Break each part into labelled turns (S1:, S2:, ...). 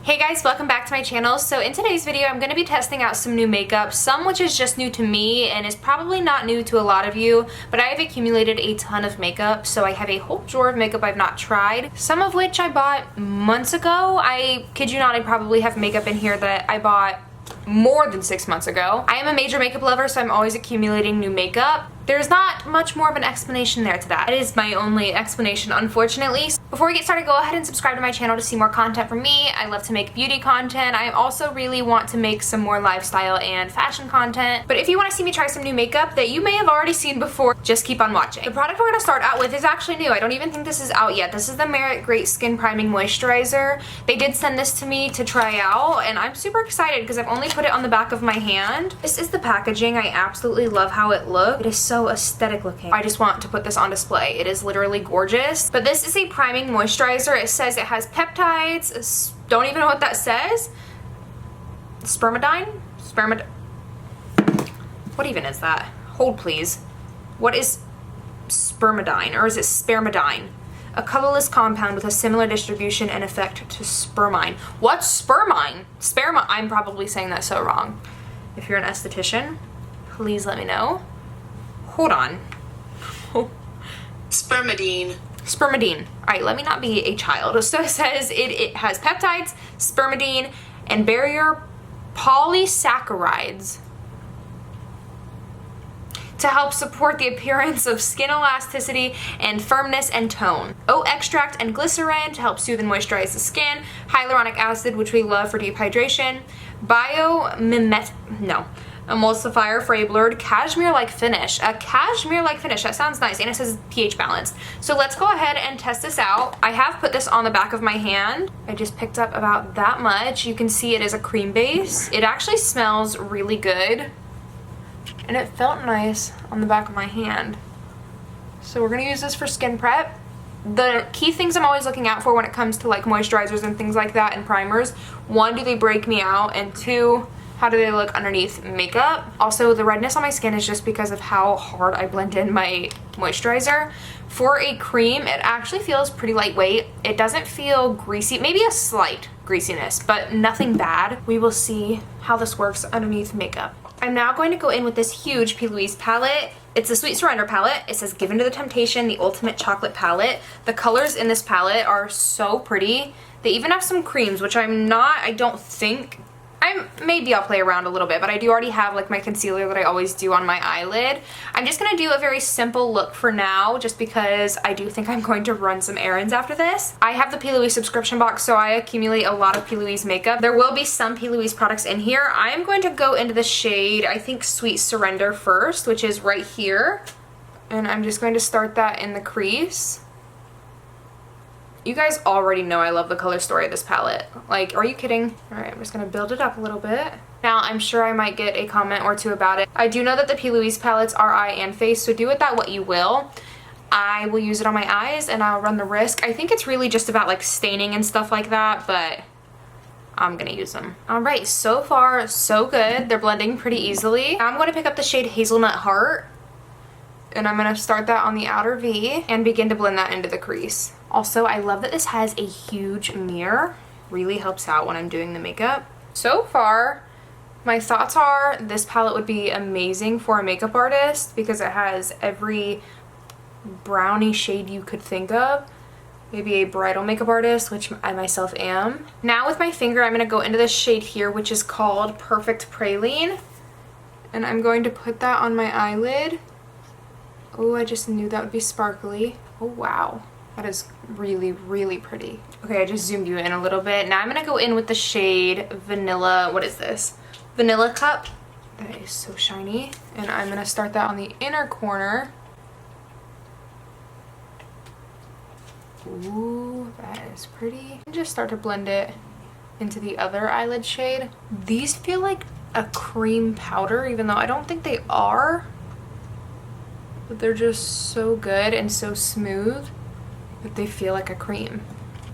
S1: Hey guys, welcome back to my channel. So in today's video, I'm going to be testing out some new makeup, some which is just new to me and is probably not new to a lot of you, but I have accumulated a ton of makeup, so I have a whole drawer of makeup I've not tried, some of which I bought months ago. I kid you not, I probably have makeup in here that I bought more than 6 months ago. I am a major makeup lover, so I'm always accumulating new makeup. There's not much more of an explanation there to that. It is my only explanation, unfortunately. Before we get started, go ahead and subscribe to my channel to see more content from me. I love to make beauty content. I also really want to make some more lifestyle and fashion content. But if you want to see me try some new makeup that you may have already seen before, just keep on watching. The product we're going to start out with is actually new. I don't even think this is out yet. This is the Merit Great Skin Priming Moisturizer. They did send this to me to try out, and I'm super excited because I've only put it on the back of my hand. This is the packaging. I absolutely love how it looks. It is so aesthetic looking. I just want to put this on display. It is literally gorgeous. But this is a priming moisturizer. It says it has peptides. Don't even know what that says. Spermidine? What even is that? Hold please. What is spermidine, or is it spermidine? A colorless compound with a similar distribution and effect to spermine. What's spermine? I'm probably saying that so wrong. If you're an esthetician, please let me know. Hold on.
S2: Spermidine.
S1: Spermidine. Alright, let me not be a child. So it says it has peptides, spermidine, and barrier polysaccharides to help support the appearance of skin elasticity and firmness and tone. Oat extract and glycerin to help soothe and moisturize the skin. Hyaluronic acid, which we love for deep hydration. Emulsifier for a blurred cashmere-like finish. A cashmere-like finish, that sounds nice, and it says pH balanced. So let's go ahead and test this out. I have put this on the back of my hand. I just picked up about that much. You can see it is a cream base. It actually smells really good, and it felt nice on the back of my hand. So we're gonna use this for skin prep. The key things I'm always looking out for when it comes to like moisturizers and things like that and primers: one, do they break me out? And two, how do they look underneath makeup? Also, the redness on my skin is just because of how hard I blend in my moisturizer. For a cream, it actually feels pretty lightweight. It doesn't feel greasy, maybe a slight greasiness, but nothing bad. We will see how this works underneath makeup. I'm now going to go in with this huge P. Louise palette. It's a Sweet Surrender palette. It says Given to the Temptation, the Ultimate Chocolate Palette. The colors in this palette are so pretty. They even have some creams, which I don't think, maybe I'll play around a little bit, but I do already have like my concealer that I always do on my eyelid. I'm just going to do a very simple look for now, just because I do think I'm going to run some errands after this. I have the P. Louise subscription box, so I accumulate a lot of P. Louise makeup. There will be some P. Louise products in here. I am going to go into the shade, I think Sweet Surrender first, which is right here. And I'm just going to start that in the crease. You guys already know I love the color story of this palette. Like, are you kidding? Alright, I'm just gonna build it up a little bit. Now, I'm sure I might get a comment or two about it. I do know that the P. Louise palettes are eye and face, so do with that what you will. I will use it on my eyes and I'll run the risk. I think it's really just about like staining and stuff like that, but I'm gonna use them. Alright, so far so good. They're blending pretty easily. Now I'm gonna pick up the shade Hazelnut Heart, and I'm gonna start that on the outer V and begin to blend that into the crease. Also, I love that this has a huge mirror. Really helps out when I'm doing the makeup. So far, my thoughts are this palette would be amazing for a makeup artist because it has every brownie shade you could think of. Maybe a bridal makeup artist, which I myself am. Now with my finger, I'm gonna go into this shade here, which is called Perfect Praline. And I'm going to put that on my eyelid. Oh, I just knew that would be sparkly. Oh, wow. That is really, really pretty. Okay, I just zoomed you in a little bit. Now I'm gonna go in with the shade Vanilla, what is this? Vanilla Cup. That is so shiny. And I'm gonna start that on the inner corner. Ooh, that is pretty. And just start to blend it into the other eyelid shade. These feel like a cream powder, even though I don't think they are. But they're just so good and so smooth that they feel like a cream.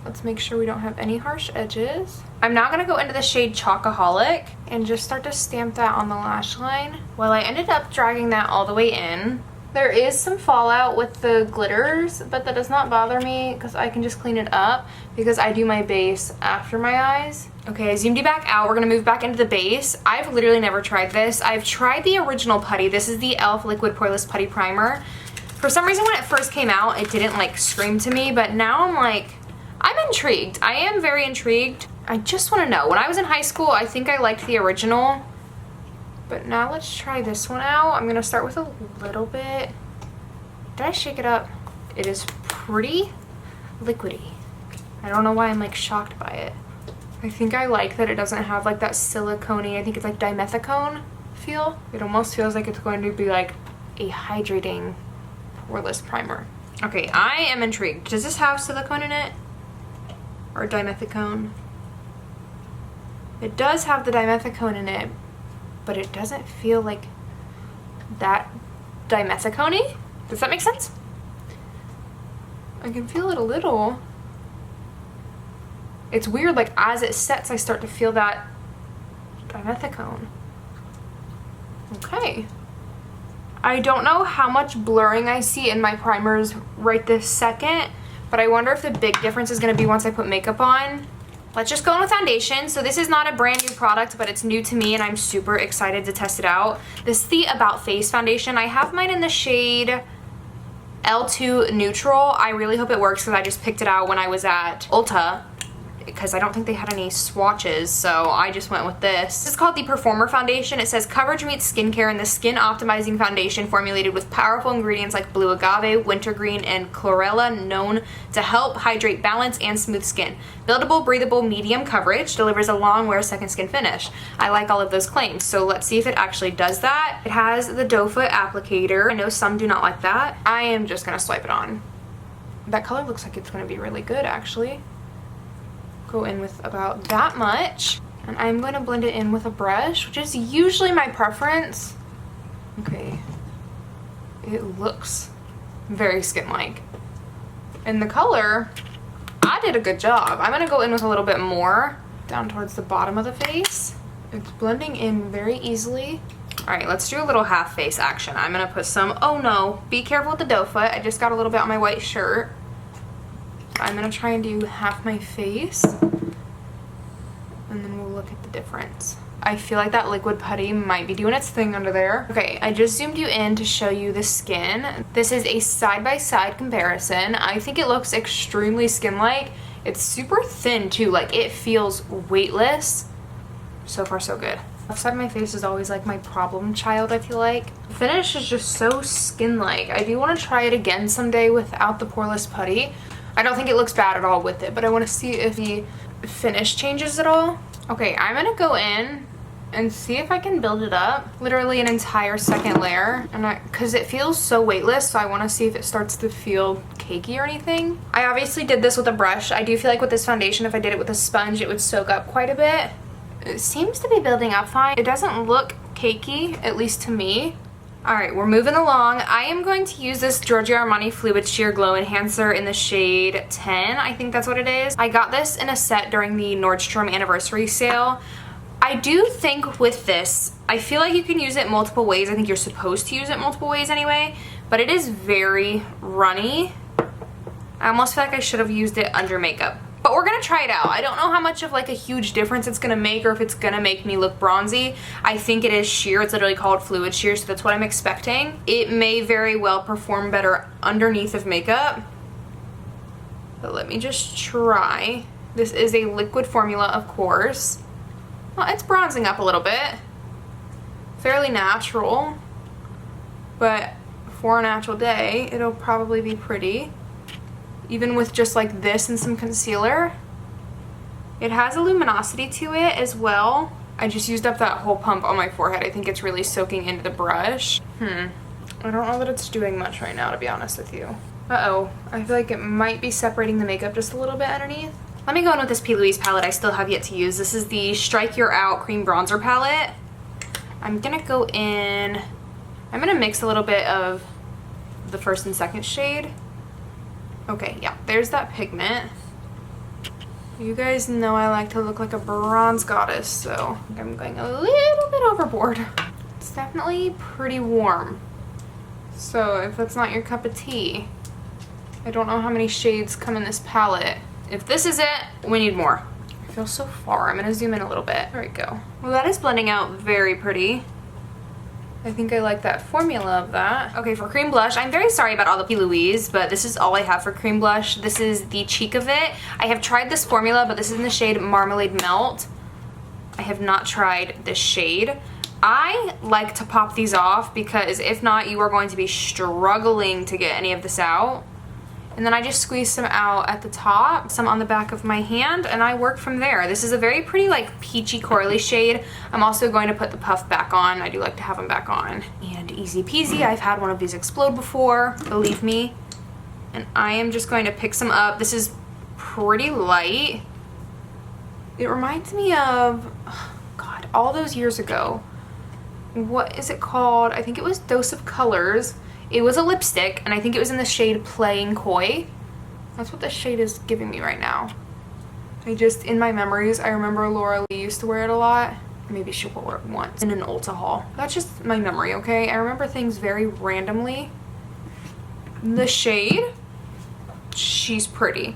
S1: Let's make sure we don't have any harsh edges. I'm now gonna go into the shade Chocoholic and just start to stamp that on the lash line. Well, I ended up dragging that all the way in. There is some fallout with the glitters, but that does not bother me because I can just clean it up because I do my base after my eyes. Okay, I zoomed you back out. We're gonna move back into the base. I've literally never tried this. I've tried the original putty. This is the e.l.f. Liquid Poreless Putty Primer. For some reason when it first came out, it didn't like scream to me, but now I'm like, I'm intrigued. I am very intrigued. I just wanna know. When I was in high school, I think I liked the original. But now let's try this one out. I'm gonna start with a little bit. Did I shake it up? It is pretty liquidy. I don't know why I'm like shocked by it. I think I like that it doesn't have like that silicone-y, I think it's like dimethicone feel. It almost feels like it's going to be like a hydrating poreless primer. Okay, I am intrigued. Does this have silicone in it? Or dimethicone? It does have the dimethicone in it, but it doesn't feel like that dimethicone-y. Does that make sense? I can feel it a little. It's weird, like as it sets, I start to feel that dimethicone. Okay. I don't know how much blurring I see in my primers right this second, but I wonder if the big difference is gonna be once I put makeup on. Let's just go in with foundation. So this is not a brand new product, but it's new to me and I'm super excited to test it out. This is the About Face foundation. I have mine in the shade L2 Neutral. I really hope it works because I just picked it out when I was at Ulta because I don't think they had any swatches, so I just went with this. This is called the Performer Foundation. It says coverage meets skincare in the skin optimizing foundation formulated with powerful ingredients like blue agave, wintergreen, and chlorella, known to help hydrate, balance, and smooth skin. Buildable, breathable, medium coverage, delivers a long wear second skin finish. I like all of those claims, so let's see if it actually does that. It has the doe foot applicator. I know some do not like that. I am just gonna swipe it on. That color looks like it's gonna be really good actually. Go in with about that much, and I'm going to blend it in with a brush, which is usually my preference. Okay, it looks very skin-like, and the color, I did a good job. I'm going to go in with a little bit more down towards the bottom of the face. It's blending in very easily. All right, let's do a little half face action. I'm going to put some, oh no, be careful with the doe foot. I just got a little bit on my white shirt. I'm gonna try and do half my face and then we'll look at the difference. I feel like that liquid putty might be doing its thing under there. Okay, I just zoomed you in to show you the skin. This is a side-by-side comparison. I think it looks extremely skin-like. It's super thin too, like it feels weightless. So far so good. Left side of my face is always like my problem child, I feel like. The finish is just so skin-like. I do want to try it again someday without the poreless putty. I don't think it looks bad at all with it, but I want to see if the finish changes at all. Okay, I'm going to go in and see if I can build it up. Literally an entire second layer. And because it feels so weightless, so I want to see if it starts to feel cakey or anything. I obviously did this with a brush. I do feel like with this foundation, if I did it with a sponge, it would soak up quite a bit. It seems to be building up fine. It doesn't look cakey, at least to me. All right, we're moving along. I am going to use this Giorgio Armani Fluid Sheer Glow Enhancer in the shade 10. I think that's what it is. I got this in a set during the Nordstrom anniversary sale. I do think with this, I feel like you can use it multiple ways. I think you're supposed to use it multiple ways anyway, but it is very runny. I almost feel like I should have used it under makeup. But we're gonna try it out. I don't know how much of like a huge difference it's gonna make or if it's gonna make me look bronzy. I think it is sheer. It's literally called fluid sheer, so that's what I'm expecting. It may very well perform better underneath of makeup. But let me just try. This is a liquid formula, of course. Well, it's bronzing up a little bit. Fairly natural. But for a natural day, it'll probably be pretty. Even with just like this and some concealer. It has a luminosity to it as well. I just used up that whole pump on my forehead. I think it's really soaking into the brush. I don't know that it's doing much right now, to be honest with you. Uh-oh, I feel like it might be separating the makeup just a little bit underneath. Let me go in with this P. Louise palette I still have yet to use. This is the Strike Your Out Cream Bronzer palette. I'm gonna go in, I'm gonna mix a little bit of the first and second shade. Okay, yeah, there's that pigment. You guys know I like to look like a bronze goddess, so I'm going a little bit overboard. It's definitely pretty warm. So if that's not your cup of tea, I don't know how many shades come in this palette. If this is it, we need more. I feel so far. I'm gonna zoom in a little bit. There we go. Well, that is blending out very pretty. I think I like that formula of that. Okay, for cream blush, I'm very sorry about all the P. Louise, but this is all I have for cream blush. This is the cheek of it. I have tried this formula, but this is in the shade Marmalade Melt. I have not tried this shade. I like to pop these off because if not, you are going to be struggling to get any of this out. And then I just squeeze some out at the top, some on the back of my hand, and I work from there. This is a very pretty, like, peachy corally shade. I'm also going to put the puff back on. I do like to have them back on. And easy peasy, I've had one of these explode before, believe me. And I am just going to pick some up. This is pretty light. It reminds me of, oh God, all those years ago. What is it called? I think it was Dose of Colors. It was a lipstick, and I think it was in the shade Playing Coy. That's what this shade is giving me right now. In my memories, I remember Laura Lee used to wear it a lot. Maybe she wore it once in an Ulta haul. That's just my memory, okay? I remember things very randomly. The shade, she's pretty.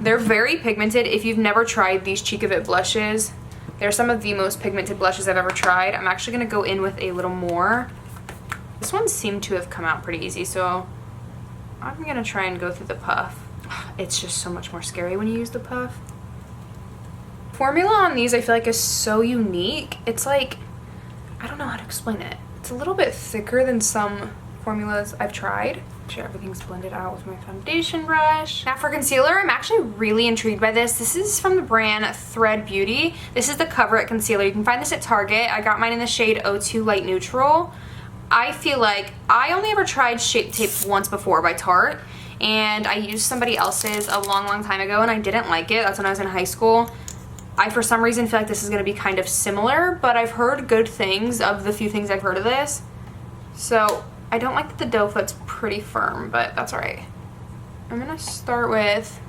S1: They're very pigmented. If you've never tried these Cheek of It blushes, they're some of the most pigmented blushes I've ever tried. I'm actually gonna go in with a little more. This one seemed to have come out pretty easy, so I'm gonna try and go through the puff. It's just so much more scary when you use the puff. Formula on these I feel like is so unique. It's like, I don't know how to explain it. It's a little bit thicker than some formulas I've tried. Make sure everything's blended out with my foundation brush. Now for concealer, I'm actually really intrigued by this. This is from the brand Thread Beauty. This is the Cover It Concealer. You can find this at Target. I got mine in the shade O2 Light Neutral. I feel like I only ever tried Shape Tape once before by Tarte, and I used somebody else's a long time ago and I didn't like it. That's when I was in high school. I for some reason feel like this is going to be kind of similar, but I've heard good things of the few things I've heard of this. So I don't like that the doe foot's pretty firm, but that's alright. I'm going to start with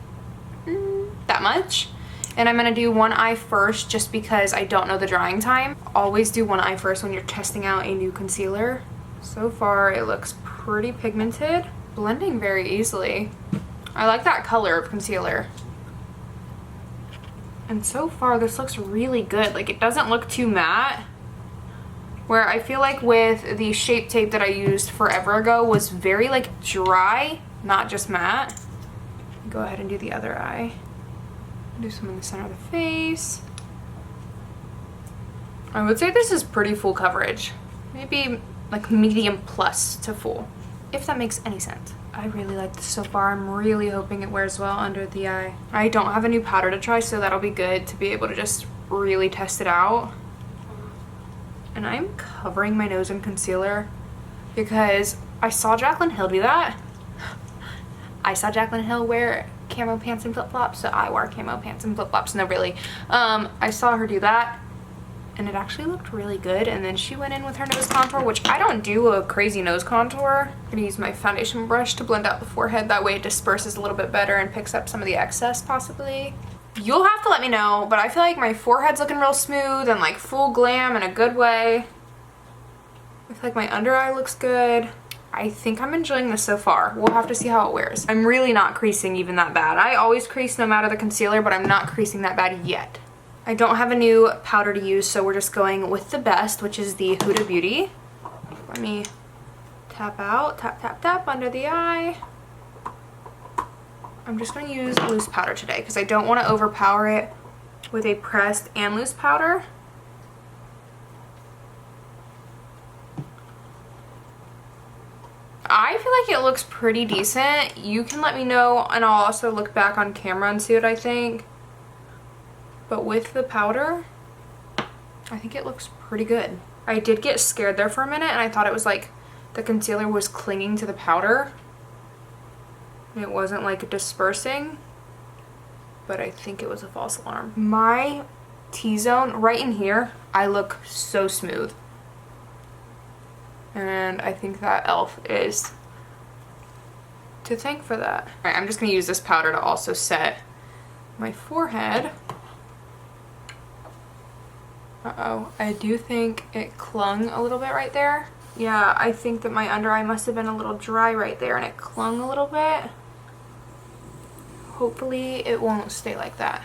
S1: that much. And I'm going to do one eye first just because I don't know the drying time. Always do one eye first when you're testing out a new concealer. So far it looks pretty pigmented. Blending very easily. I like that color of concealer. And so far this looks really good. Like, it doesn't look too matte. Where I feel like with the Shape Tape that I used forever ago was very like dry, not just matte. Go ahead and do the other eye. Do some in the center of the face. I would say this is pretty full coverage. Maybe like medium plus to full, if that makes any sense. I really like this so far. I'm really hoping it wears well under the eye. I don't have a new powder to try, so that'll be good to be able to just really test it out. And I'm covering my nose in concealer because I saw Jaclyn Hill do that. I saw Jaclyn Hill wear camo pants and flip-flops, so I wore camo pants and flip-flops. No, really. I saw her do that, and it actually looked really good. And then she went in with her nose contour, which I don't do a crazy nose contour. I'm gonna use my foundation brush to blend out the forehead. That way it disperses a little bit better and picks up some of the excess, possibly. You'll have to let me know, but I feel like my forehead's looking real smooth and like full glam in a good way. I feel like my under eye looks good. I think I'm enjoying this so far. We'll have to see how it wears. I'm really not creasing even that bad. I always crease no matter the concealer, but I'm not creasing that bad yet. I don't have a new powder to use, so we're just going with the best, which is the Huda Beauty. Let me tap out, tap, tap, tap under the eye. I'm just going to use loose powder today because I don't want to overpower it with a pressed and loose powder. I feel like it looks pretty decent. You can let me know, and I'll also look back on camera and see what I think. But with the powder, I think it looks pretty good. I did get scared there for a minute, and I thought it was like the concealer was clinging to the powder. It wasn't like dispersing, but I think it was a false alarm. My T-zone right in here, I look so smooth. And I think that e.l.f. is to thank for that. Alright, I'm just going to use this powder to also set my forehead. Uh-oh, I do think it clung a little bit right there. Yeah, I think that my under eye must have been a little dry right there and it clung a little bit. Hopefully it won't stay like that.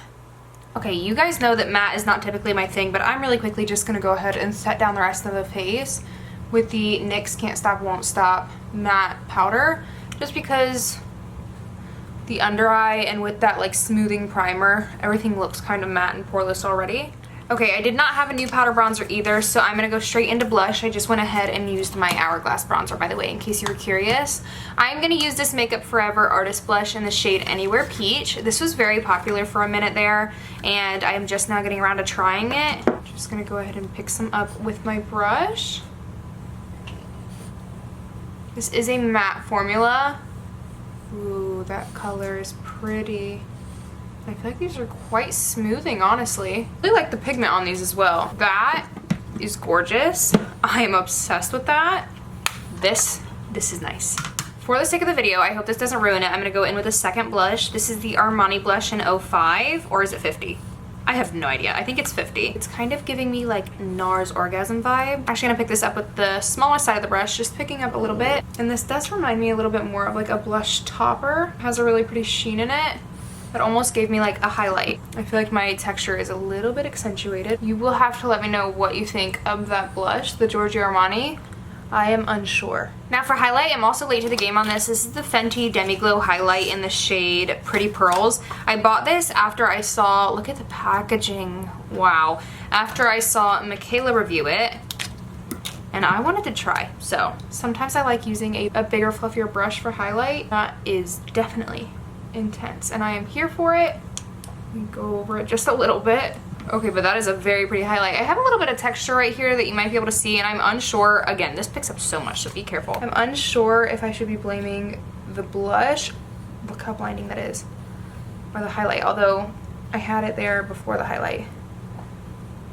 S1: Okay, you guys know that matte is not typically my thing, but I'm really quickly just gonna go ahead and set down the rest of the face with the NYX Can't Stop Won't Stop matte powder, just because the under eye and with that like smoothing primer, everything looks kind of matte and poreless already. Okay, I did not have a new powder bronzer either, so I'm gonna go straight into blush. I just went ahead and used my Hourglass bronzer, by the way, in case you were curious. I'm gonna use this Makeup Forever Artist Blush in the shade Anywhere Peach. This was very popular for a minute there, and I'm just now getting around to trying it. Just gonna go ahead and pick some up with my brush. This is a matte formula. Ooh, that color is pretty. I feel like these are quite smoothing, honestly. I really like the pigment on these as well. That is gorgeous. I am obsessed with that. This is nice. For the sake of the video, I hope this doesn't ruin it, I'm gonna go in with a second blush. This is the Armani blush in 05, or is it 50? I have no idea. I think it's 50. It's kind of giving me like NARS Orgasm vibe. I'm actually gonna pick this up with the smaller side of the brush, just picking up a little bit. And this does remind me a little bit more of like a blush topper. It has a really pretty sheen in it. That almost gave me like a highlight. I feel like my texture is a little bit accentuated. You will have to let me know what you think of that blush, the Giorgio Armani. I am unsure. Now for highlight, I'm also late to the game on this. This is the Fenty Demi Glow highlight in the shade Pretty Pearls. I bought this after I saw, look at the packaging, wow. After I saw Michaela review it, and I wanted to try. So sometimes I like using a bigger, fluffier brush for highlight. That is definitely intense, and I am here for it. Go over it just a little bit. Okay, but that is a very pretty highlight. I have a little bit of texture right here that you might be able to see, and I'm unsure. Again, this picks up so much, so be careful. I'm unsure if I should be blaming the blush, look how blinding that is, or the highlight, although I had it there before the highlight.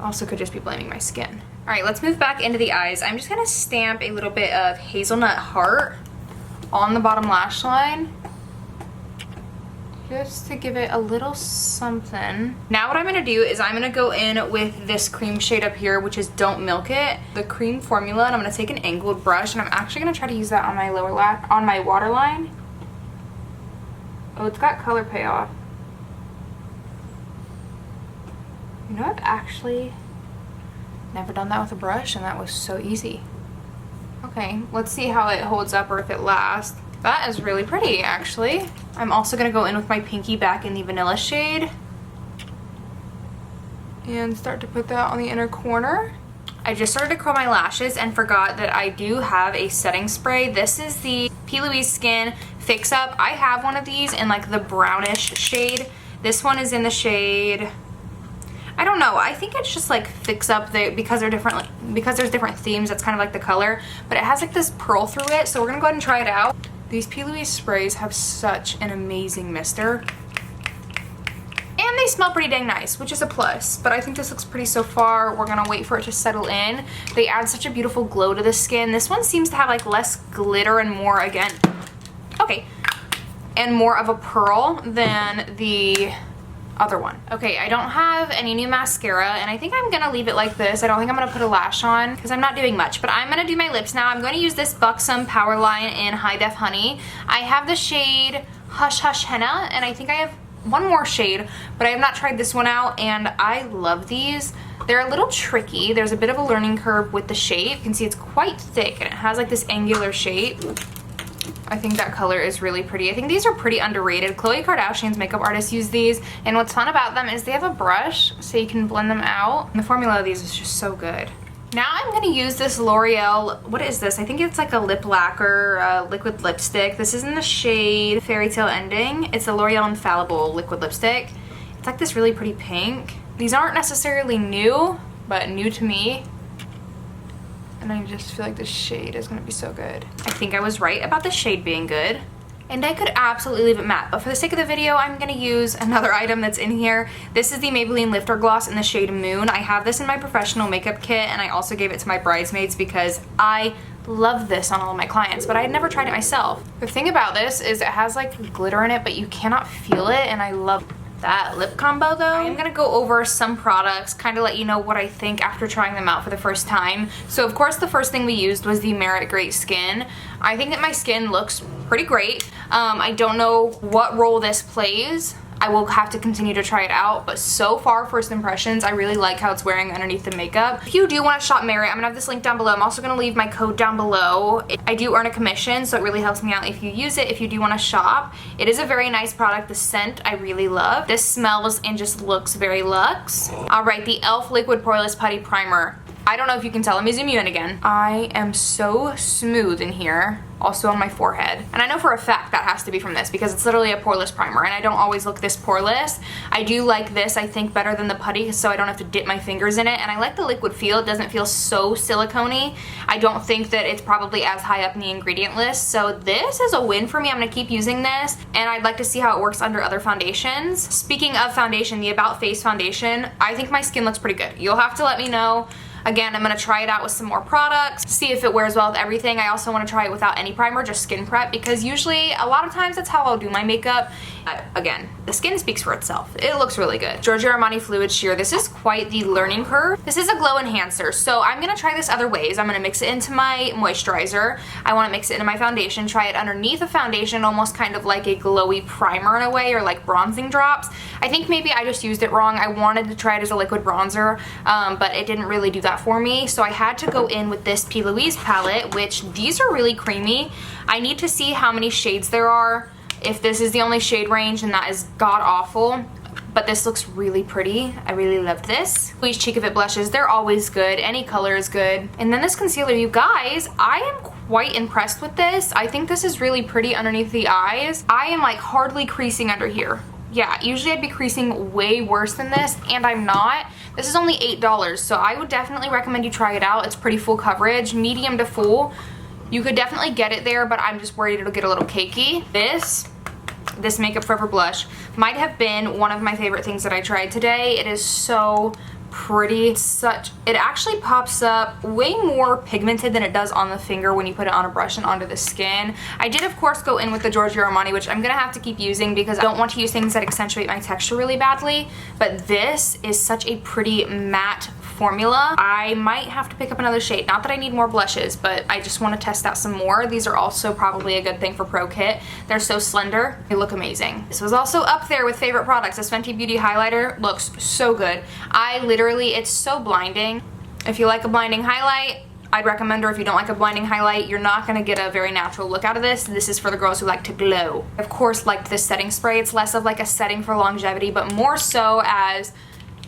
S1: Also could just be blaming my skin. All right, let's move back into the eyes. I'm just gonna stamp a little bit of Hazelnut Heart on the bottom lash line, just to give it a little something. Now what I'm gonna do is I'm gonna go in with this cream shade up here, which is Don't Milk It, the cream formula, and I'm gonna take an angled brush, and I'm actually gonna try to use that on my lower lash, on my waterline. Oh, it's got color payoff. You know, I've actually never done that with a brush, and that was so easy. Okay, let's see how it holds up or if it lasts. That is really pretty, actually. I'm also gonna go in with my pinky back in the vanilla shade and start to put that on the inner corner. I just started to curl my lashes and forgot that I do have a setting spray. This is the P. Louise Skin Fix Up. I have one of these in like the brownish shade. This one is in the shade, I don't know, I think it's just like Fix Up because they're different, because there's different themes, that's kind of like the color, but it has like this pearl through it, so we're gonna go ahead and try it out. These P. Louise sprays have such an amazing mister. And they smell pretty dang nice, which is a plus. But I think this looks pretty so far. We're gonna wait for it to settle in. They add such a beautiful glow to the skin. This one seems to have like less glitter and more, again, okay, and more of a pearl than the other one. Okay, I don't have any new mascara, and I think I'm gonna leave it like this. I don't think I'm gonna put a lash on because I'm not doing much, but I'm gonna do my lips now. I'm going to use this Buxom Powerline in High Def Honey. I have the shade Hush Hush Henna, and I think I have one more shade, but I have not tried this one out, and I love these. They're a little tricky. There's a bit of a learning curve with the shape. You can see it's quite thick, and it has like this angular shape. I think that color is really pretty. I think these are pretty underrated. Khloe Kardashian's makeup artists use these, and what's fun about them is they have a brush so you can blend them out. And the formula of these is just so good. Now I'm going to use this L'Oreal, what is this? I think it's like a lip lacquer liquid lipstick. This is in the shade Fairy Tale Ending. It's the L'Oreal Infallible liquid lipstick. It's like this really pretty pink. These aren't necessarily new, but new to me. And I just feel like the shade is gonna be so good. I think I was right about the shade being good. And I could absolutely leave it matte, but for the sake of the video, I'm gonna use another item that's in here. This is the Maybelline Lifter Gloss in the shade Moon. I have this in my professional makeup kit, and I also gave it to my bridesmaids because I love this on all of my clients, but I had never tried it myself. The thing about this is it has like glitter in it, but you cannot feel it, and I love that lip combo though. I'm gonna go over some products, kind of let you know what I think after trying them out for the first time. So of course the first thing we used was the Merit Great Skin. I think that my skin looks pretty great. I don't know what role this plays. I will have to continue to try it out, but so far, first impressions, I really like how it's wearing underneath the makeup. If you do want to shop Merit, I'm gonna have this link down below. I'm also gonna leave my code down below. I do earn a commission, so it really helps me out if you use it, if you do want to shop. It is a very nice product. The scent I really love. This smells and just looks very luxe. All right, the e.l.f. Liquid Poreless Putty Primer. I don't know if you can tell. Let me zoom you in again. I am so smooth in here, also on my forehead. And I know for a fact that has to be from this because it's literally a poreless primer, and I don't always look this poreless. I do like this, I think, better than the putty, so I don't have to dip my fingers in it. And I like the liquid feel. It doesn't feel so silicone-y. I don't think that it's probably as high up in the ingredient list, so this is a win for me. I'm gonna keep using this, and I'd like to see how it works under other foundations. Speaking of foundation, the About Face foundation, I think my skin looks pretty good. You'll have to let me know. Again, I'm gonna try it out with some more products, see if it wears well with everything. I also wanna try it without any primer, just skin prep, because usually, a lot of times that's how I'll do my makeup. Again, the skin speaks for itself. It looks really good. Giorgio Armani Fluid Sheer. This is quite the learning curve. This is a glow enhancer, so I'm gonna try this other ways. I'm gonna mix it into my moisturizer. I wanna mix it into my foundation, try it underneath a foundation, almost kind of like a glowy primer in a way, or like bronzing drops. I think maybe I just used it wrong. I wanted to try it as a liquid bronzer, but it didn't really do that for me, so I had to go in with this P. Louise palette, which these are really creamy. I need to see how many shades there are. If this is the only shade range, then that is god-awful. But this looks really pretty. I really love this. Louise Cheek of It blushes. They're always good. Any color is good. And then this concealer, you guys, I am quite impressed with this. I think this is really pretty underneath the eyes. I am like hardly creasing under here. Yeah, usually I'd be creasing way worse than this, and I'm not. This is only $8, so I would definitely recommend you try it out. It's pretty full coverage, medium to full. You could definitely get it there, but I'm just worried it'll get a little cakey. This Makeup Forever blush might have been one of my favorite things that I tried today. It is so pretty. It actually pops up way more pigmented than it does on the finger when you put it on a brush and onto the skin. I did of course go in with the Giorgio Armani, which I'm gonna have to keep using because I don't want to use things that accentuate my texture really badly, but this is such a pretty matte formula. I might have to pick up another shade. Not that I need more blushes, but I just want to test out some more. These are also probably a good thing for Pro Kit. They're so slender. They look amazing. This was also up there with favorite products. This Fenty Beauty highlighter looks so good. It's so blinding. If you like a blinding highlight, I'd recommend, or if you don't like a blinding highlight, you're not gonna get a very natural look out of this. This is for the girls who like to glow. Of course, like this setting spray, it's less of like a setting for longevity, but more so as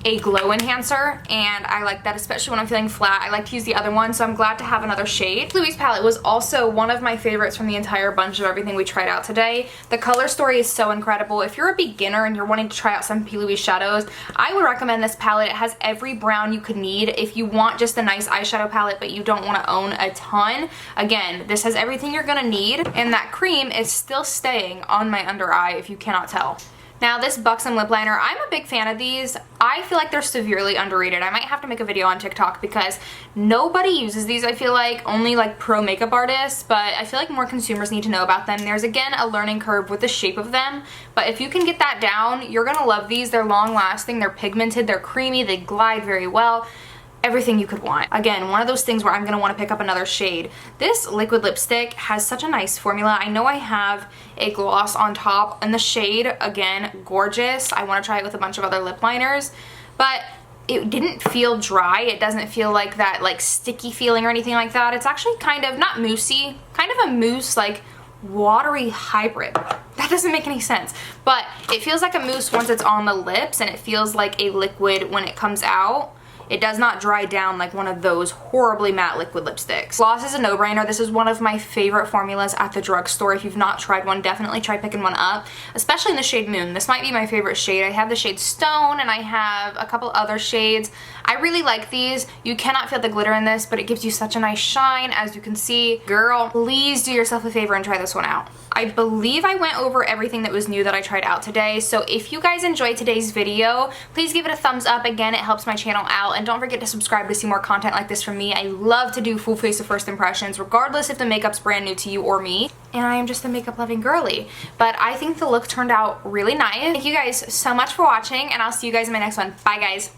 S1: a glow enhancer, and I like that, especially when I'm feeling flat. I like to use the other one, so I'm glad to have another shade. Louise palette was also one of my favorites from the entire bunch of everything we tried out today. The color story is so incredible. If you're a beginner and you're wanting to try out some P. Louise shadows, I would recommend this palette. It has every brown you could need if you want just a nice eyeshadow palette but you don't want to own a ton. Again, this has everything you're gonna need, and that cream is still staying on my under eye if you cannot tell. Now this Buxom lip liner, I'm a big fan of these. I feel like they're severely underrated. I might have to make a video on TikTok because nobody uses these, I feel like, only like pro makeup artists, but I feel like more consumers need to know about them. There's again a learning curve with the shape of them, but if you can get that down, you're gonna love these. They're long lasting, they're pigmented, they're creamy, they glide very well. Everything you could want. Again, one of those things where I'm gonna wanna pick up another shade. This liquid lipstick has such a nice formula. I know I have a gloss on top, and the shade, again, gorgeous. I wanna try it with a bunch of other lip liners, but it didn't feel dry. It doesn't feel like that like sticky feeling or anything like that. It's actually kind of, not moussey, kind of a mousse, like watery hybrid. That doesn't make any sense, but it feels like a mousse once it's on the lips, and it feels like a liquid when it comes out. It does not dry down like one of those horribly matte liquid lipsticks. Gloss is a no-brainer. This is one of my favorite formulas at the drugstore. If you've not tried one, definitely try picking one up, especially in the shade Moon. This might be my favorite shade. I have the shade Stone, and I have a couple other shades. I really like these. You cannot feel the glitter in this, but it gives you such a nice shine, as you can see. Girl, please do yourself a favor and try this one out. I believe I went over everything that was new that I tried out today, so if you guys enjoyed today's video, please give it a thumbs up. Again, it helps my channel out, and don't forget to subscribe to see more content like this from me. I love to do full face of first impressions, regardless if the makeup's brand new to you or me, and I am just a makeup loving girly. But I think the look turned out really nice. Thank you guys so much for watching, and I'll see you guys in my next one. Bye guys.